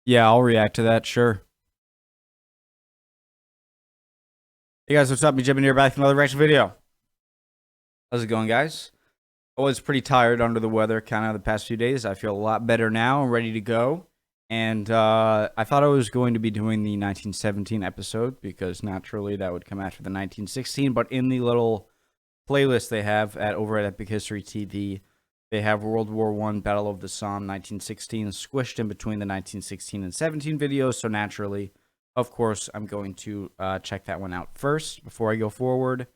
Yeah, I'll react to that, sure. Hey guys, what's up? McJibbin here, back with another reaction video. How's it going, guys? I was pretty tired, under the weather kind of the past few days. I feel a lot better now. I'm ready to go. And I thought I was going to be doing the 1917 episode because naturally that would come after the 1916. But in the little playlist they have over at Epic History TV, they have World War I, Battle of the Somme, 1916, squished in between the 1916 and 17 videos. So naturally, of course, I'm going to check that one out first before I go forward.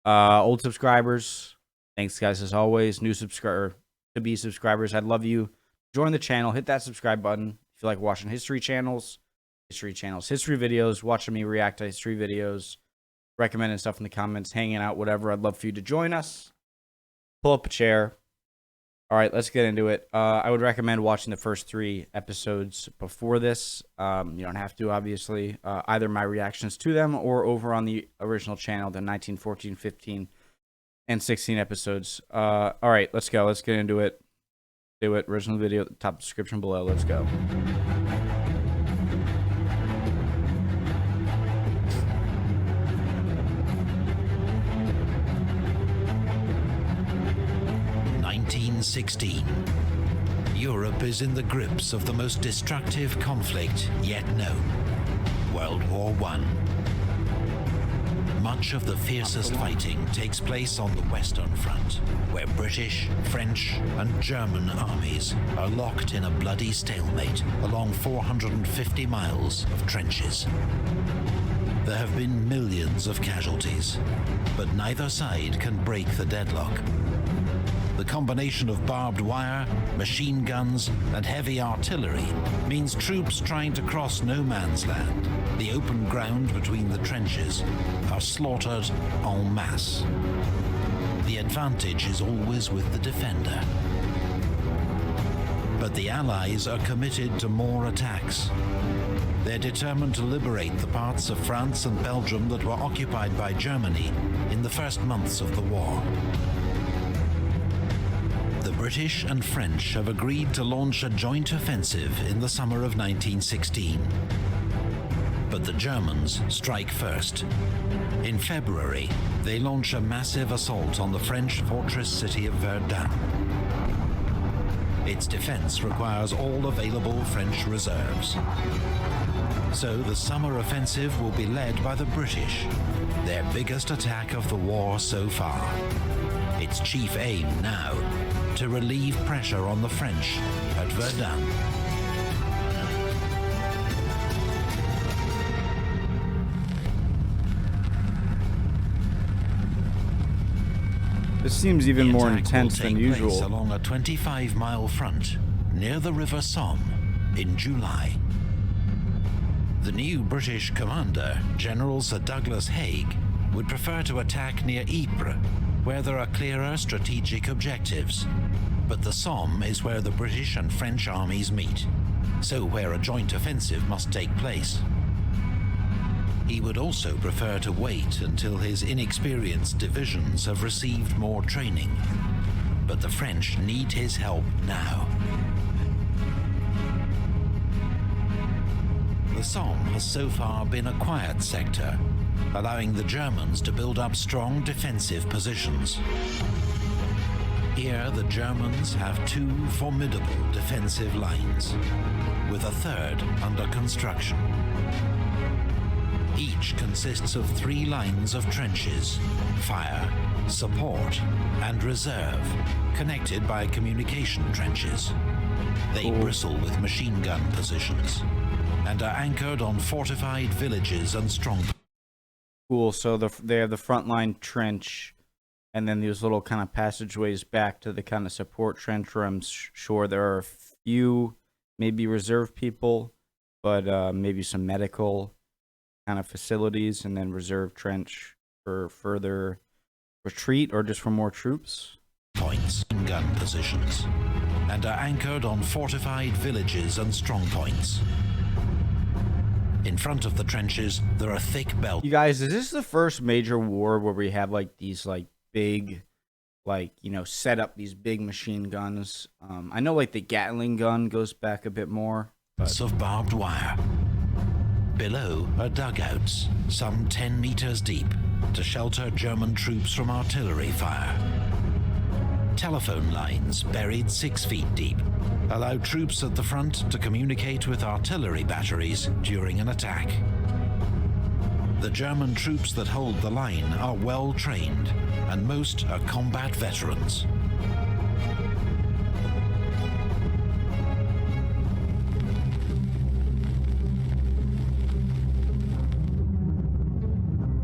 Old subscribers, thanks guys as always. New to-be subscribers, I'd love you. Join the channel, hit that subscribe button if you like watching history videos, watching me react to history videos, recommending stuff in the comments, hanging out, whatever. I'd love for you to join us. Pull up a chair. All right, let's get into it. I would recommend watching the first 3 episodes before this. You don't have to, obviously. Either my reactions to them or over on the original channel, the 1914, 15, and 16 episodes. All right, let's go. Let's get into it. Do it. Original video at the top description below. Let's go. Europe is in the grips of the most destructive conflict yet known, World War I. Much of the fiercest fighting takes place on the Western Front, where British, French, and German armies are locked in a bloody stalemate along 450 miles of trenches. There have been millions of casualties, but neither side can break the deadlock. The combination of barbed wire, machine guns, and heavy artillery means troops trying to cross no man's land, the open ground between the trenches, are slaughtered en masse. The advantage is always with the defender. But the Allies are committed to more attacks. They're determined to liberate the parts of France and Belgium that were occupied by Germany in the first months of the war. The British and French have agreed to launch a joint offensive in the summer of 1916. But the Germans strike first. In February, they launch a massive assault on the French fortress city of Verdun. Its defense requires all available French reserves. So the summer offensive will be led by the British, their biggest attack of the war so far. Its chief aim now, to relieve pressure on the French at Verdun. This seems even more intense than usual. Along a 25-mile front near the River Somme in July. The new British commander, General Sir Douglas Haig, would prefer to attack near Ypres, where there are clearer strategic objectives. But the Somme is where the British and French armies meet, so where a joint offensive must take place. He would also prefer to wait until his inexperienced divisions have received more training. But the French need his help now. The Somme has so far been a quiet sector, allowing the Germans to build up strong defensive positions. Here, the Germans have 2 formidable defensive lines, with a third under construction. Each consists of 3 lines of trenches: fire, support, and reserve, connected by communication trenches. They bristle with machine gun positions, and are anchored on fortified villages and strongholds. Cool, so they have the frontline trench, and then these little kind of passageways back to the kind of support trench where I'm sure there are a few, maybe reserve people, but maybe some medical kind of facilities, and then reserve trench for further retreat or just for more troops. Points and gun positions, and are anchored on fortified villages and strong points. In front of the trenches, there are thick belts. You guys, is this the first major war where we have like these like big, like, you know, set up these big machine guns? I know like the Gatling gun goes back a bit more, of barbed wire. Below are dugouts, some 10 meters deep, to shelter German troops from artillery fire. Telephone lines buried 6 feet deep allow troops at the front to communicate with artillery batteries during an attack. The German troops that hold the line are well trained, and most are combat veterans.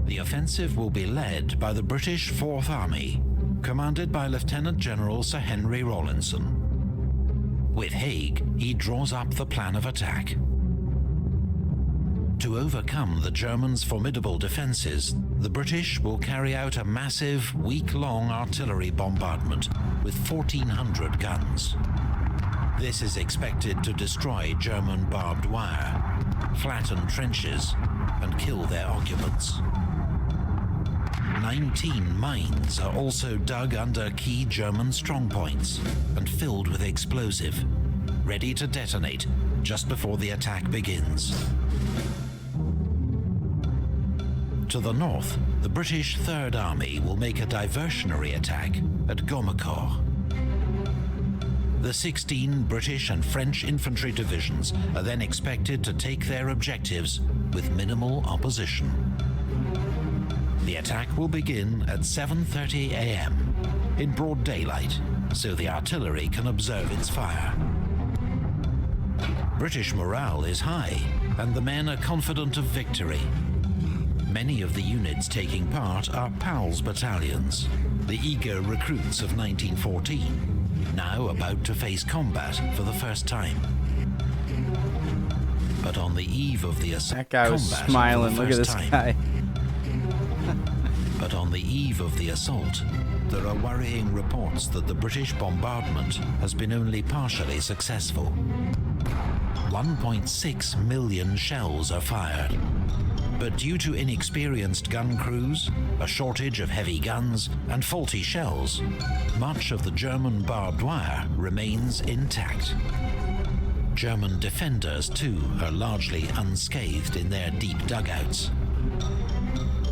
The offensive will be led by the British Fourth Army, commanded by Lieutenant General Sir Henry Rawlinson. With Haig, he draws up the plan of attack. To overcome the Germans' formidable defences, the British will carry out a massive, week-long artillery bombardment with 1,400 guns. This is expected to destroy German barbed wire, flatten trenches, and kill their occupants. 19 mines are also dug under key German strongpoints and filled with explosive, ready to detonate just before the attack begins. To the north, the British Third Army will make a diversionary attack at Gommecourt. The 16 British and French infantry divisions are then expected to take their objectives with minimal opposition. The attack will begin at 7:30 a.m. in broad daylight, so the artillery can observe its fire. British morale is high, and the men are confident of victory. Many of the units taking part are PALS battalions, the eager recruits of 1914, now about to face combat for the first time. But on the eve of the assault, That guy was smiling. Look at this guy. But on the eve of the assault, there are worrying reports that the British bombardment has been only partially successful. 1.6 million shells are fired. But due to inexperienced gun crews, a shortage of heavy guns, and faulty shells, much of the German barbed wire remains intact. German defenders, too, are largely unscathed in their deep dugouts.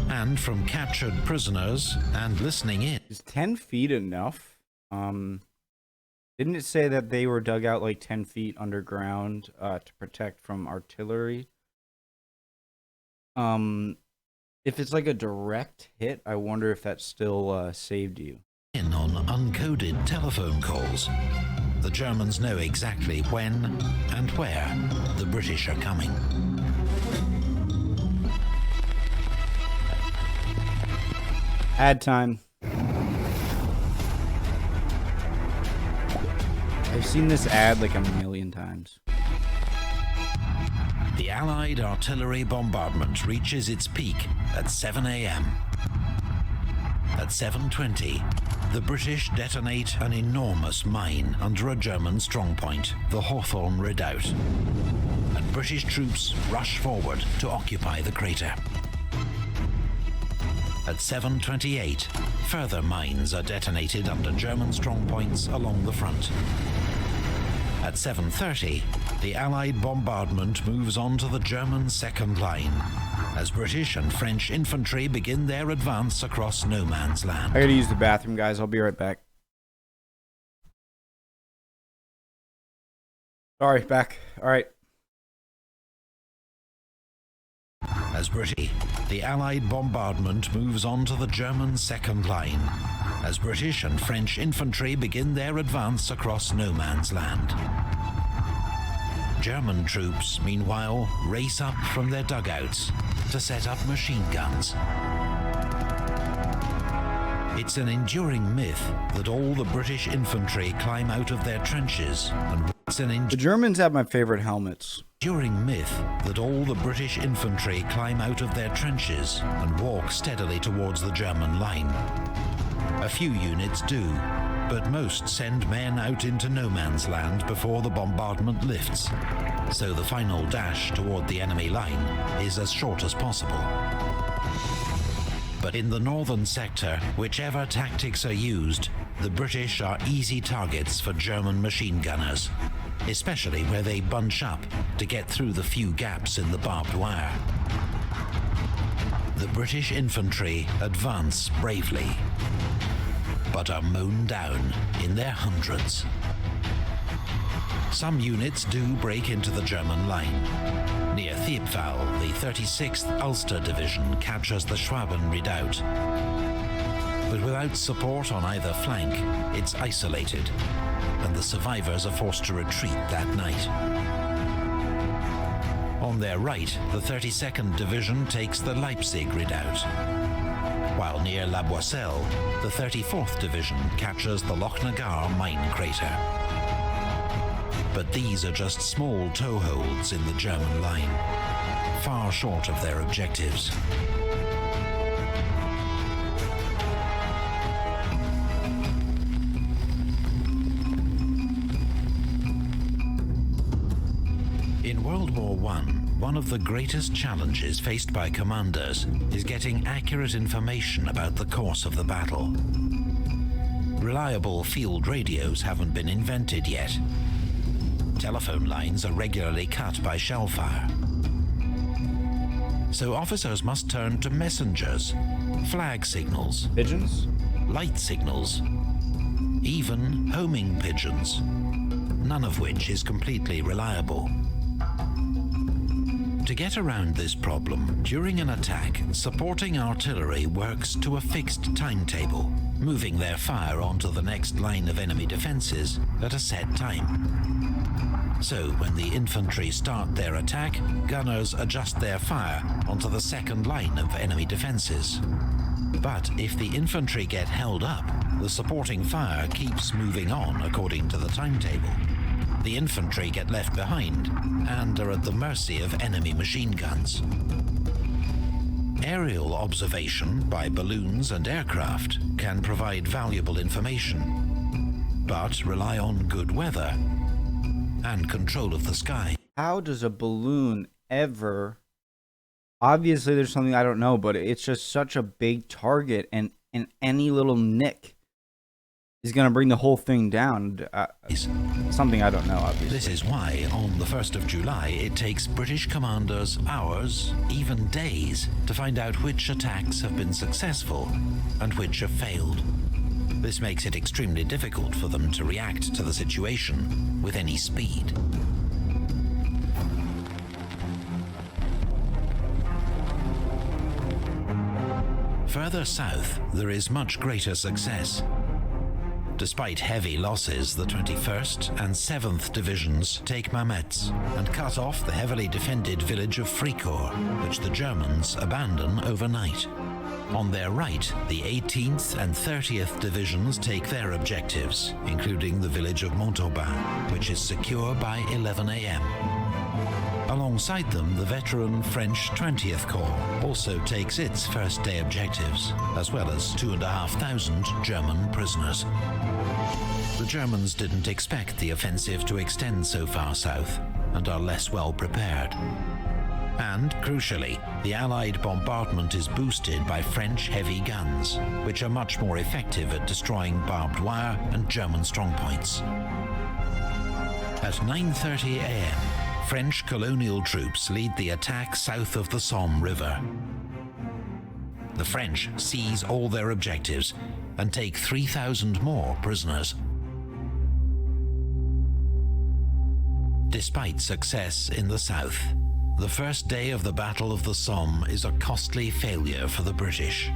And from captured prisoners and listening in. Is 10 feet enough? Didn't it say that they were dug out like 10 feet underground to protect from artillery? If it's like a direct hit, I wonder if that still saved you. In on uncoded telephone calls. The Germans know exactly when and where the British are coming. Ad time. I've seen this ad like a million times. The Allied artillery bombardment reaches its peak at 7 a.m. At 7:20, the British detonate an enormous mine under a German strongpoint, the Hawthorne Redoubt, and British troops rush forward to occupy the crater. At 7:28, further mines are detonated under German strongpoints along the front. At 7:30, the Allied bombardment moves on to the German second line, as British and French infantry begin their advance across no man's land. I gotta use the bathroom, guys. I'll be right back. Sorry, back. All right. As British, the Allied bombardment moves on to the German second line, as British and French infantry begin their advance across no man's land. German troops, meanwhile, race up from their dugouts to set up machine guns. It's an enduring myth that all the British infantry climb out of their trenches, and the Germans have my favorite helmets. Enduring myth that all the British infantry climb out of their trenches and walk steadily towards the German line. A few units do, but most send men out into no man's land before the bombardment lifts, so the final dash toward the enemy line is as short as possible. But in the northern sector, whichever tactics are used, the British are easy targets for German machine gunners. especially where they bunch up to get through the few gaps in the barbed wire. The British infantry advance bravely, but are mown down in their hundreds. Some units do break into the German line. Near Thiepval, the 36th Ulster Division captures the Schwaben redoubt. But without support on either flank, it's isolated, and the survivors are forced to retreat that night. On their right, the 32nd Division takes the Leipzig redoubt, while near La Boisselle, the 34th Division captures the Lochnagar mine crater. But these are just small toeholds in the German line, far short of their objectives. In World War I, one of the greatest challenges faced by commanders is getting accurate information about the course of the battle. Reliable field radios haven't been invented yet. Telephone lines are regularly cut by shell fire. So officers must turn to messengers, flag signals, Pigeons? light signals, even homing pigeons, none of which is completely reliable. To get around this problem, during an attack, supporting artillery works to a fixed timetable, moving their fire onto the next line of enemy defenses at a set time. So when the infantry start their attack, gunners adjust their fire onto the second line of enemy defenses. But if the infantry get held up, the supporting fire keeps moving on according to the timetable. The infantry get left behind and are at the mercy of enemy machine guns. Aerial observation by balloons and aircraft can provide valuable information, but rely on good weather and control of the sky. How does a balloon ever... Obviously, there's something I don't know, but it's just such a big target, and any little nick is going to bring the whole thing down. Something I don't know, obviously. This is why, on the 1st of July, it takes British commanders hours, even days, to find out which attacks have been successful and which have failed. This makes it extremely difficult for them to react to the situation with any speed. Further south, there is much greater success. Despite heavy losses, the 21st and 7th Divisions take Mametz and cut off the heavily defended village of Fricourt, which the Germans abandon overnight. On their right, the 18th and 30th Divisions take their objectives, including the village of Montauban, which is secure by 11 a.m. Alongside them, the veteran French 20th Corps also takes its first-day objectives, as well as 2,500 German prisoners. The Germans didn't expect the offensive to extend so far south, and are less well prepared. And, crucially, the Allied bombardment is boosted by French heavy guns, which are much more effective at destroying barbed wire and German strongpoints. At 9:30 a.m., French colonial troops lead the attack south of the Somme River. The French seize all their objectives and take 3,000 more prisoners. Despite success in the south, the first day of the Battle of the Somme is a costly failure for the British.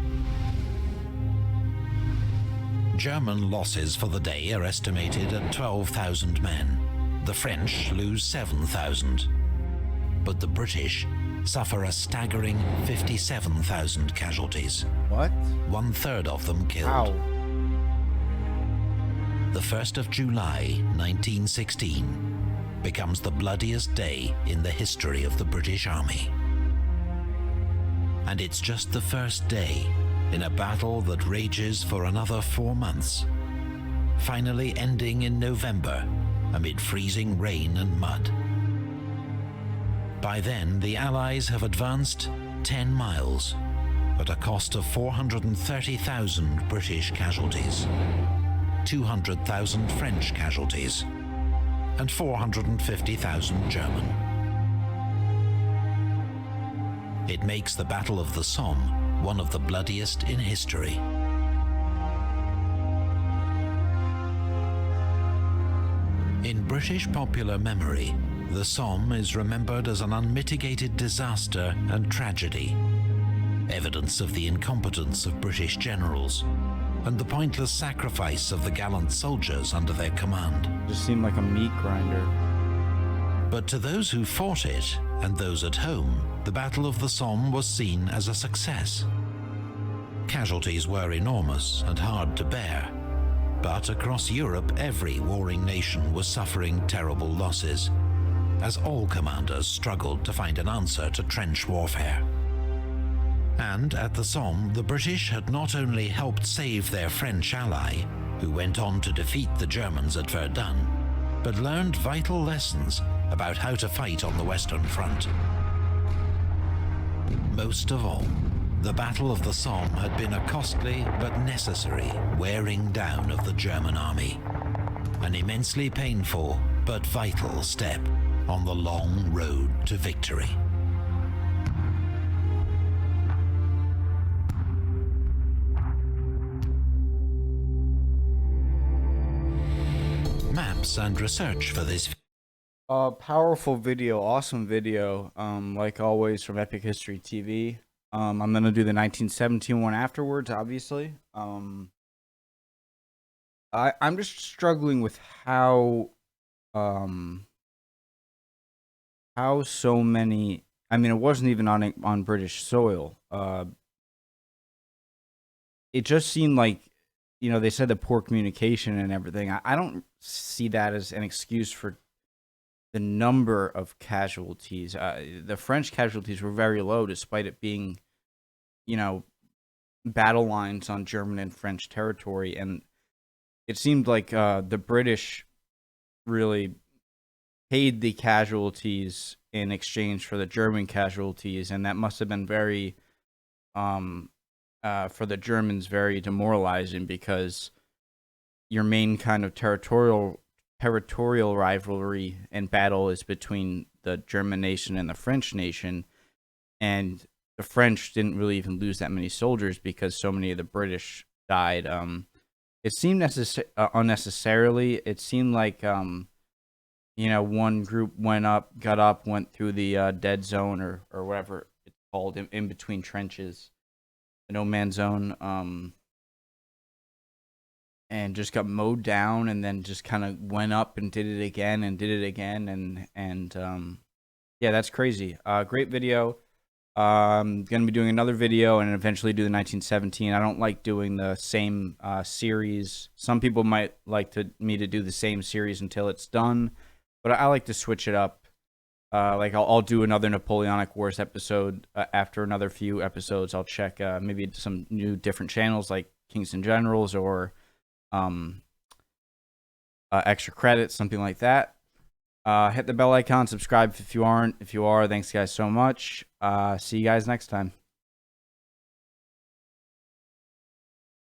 German losses for the day are estimated at 12,000 men. The French lose 7,000. But the British suffer a staggering 57,000 casualties. What? 1/3 of them killed. How? The 1st of July, 1916, becomes the bloodiest day in the history of the British Army. And it's just the first day in a battle that rages for another 4 months, finally ending in November amid freezing rain and mud. By then, the Allies have advanced 10 miles at a cost of 430,000 British casualties, 200,000 French casualties, and 450,000 German. It makes the Battle of the Somme one of the bloodiest in history. In British popular memory, the Somme is remembered as an unmitigated disaster and tragedy, evidence of the incompetence of British generals and the pointless sacrifice of the gallant soldiers under their command. Just seemed like a meat grinder. But to those who fought it and those at home, the Battle of the Somme was seen as a success. Casualties were enormous and hard to bear, but across Europe every warring nation was suffering terrible losses, as all commanders struggled to find an answer to trench warfare. And at the Somme, the British had not only helped save their French ally, who went on to defeat the Germans at Verdun, but learned vital lessons about how to fight on the Western Front. Most of all, the Battle of the Somme had been a costly but necessary wearing down of the German army, an immensely painful but vital step on the long road to victory. Maps and research for this Powerful video, awesome video, like always from Epic History TV. I'm gonna do the 1917 one afterwards, obviously. I'm just struggling with how so many. I mean, it wasn't even on British soil. It just seemed like, you know, they said the poor communication and everything. I don't see that as an excuse for the number of casualties. The French casualties were very low, despite it being, you know, battle lines on German and French territory. And it seemed like the British really paid the casualties in exchange for the German casualties. And that must have been very, for the Germans, very demoralizing, because your main kind of territorial rivalry and battle is between the German nation and the French nation, and the French didn't really even lose that many soldiers because so many of the British died. It seemed unnecessarily. It seemed like you know, one group went through the dead zone, or whatever it's called, in between trenches, the no man's zone, and just got mowed down, and then just kind of went up and did it again and did it again. And yeah, that's crazy. Great video. I'm going to be doing another video and eventually do the 1917. I don't like doing the same series. Some people might like me to do the same series until it's done, but I like to switch it up. Like I'll do another Napoleonic Wars episode after another few episodes. I'll check maybe some new different channels like Kings and Generals, or extra credits, something like that. Hit the bell icon, subscribe if you aren't. If you are, thanks guys so much. See you guys next time.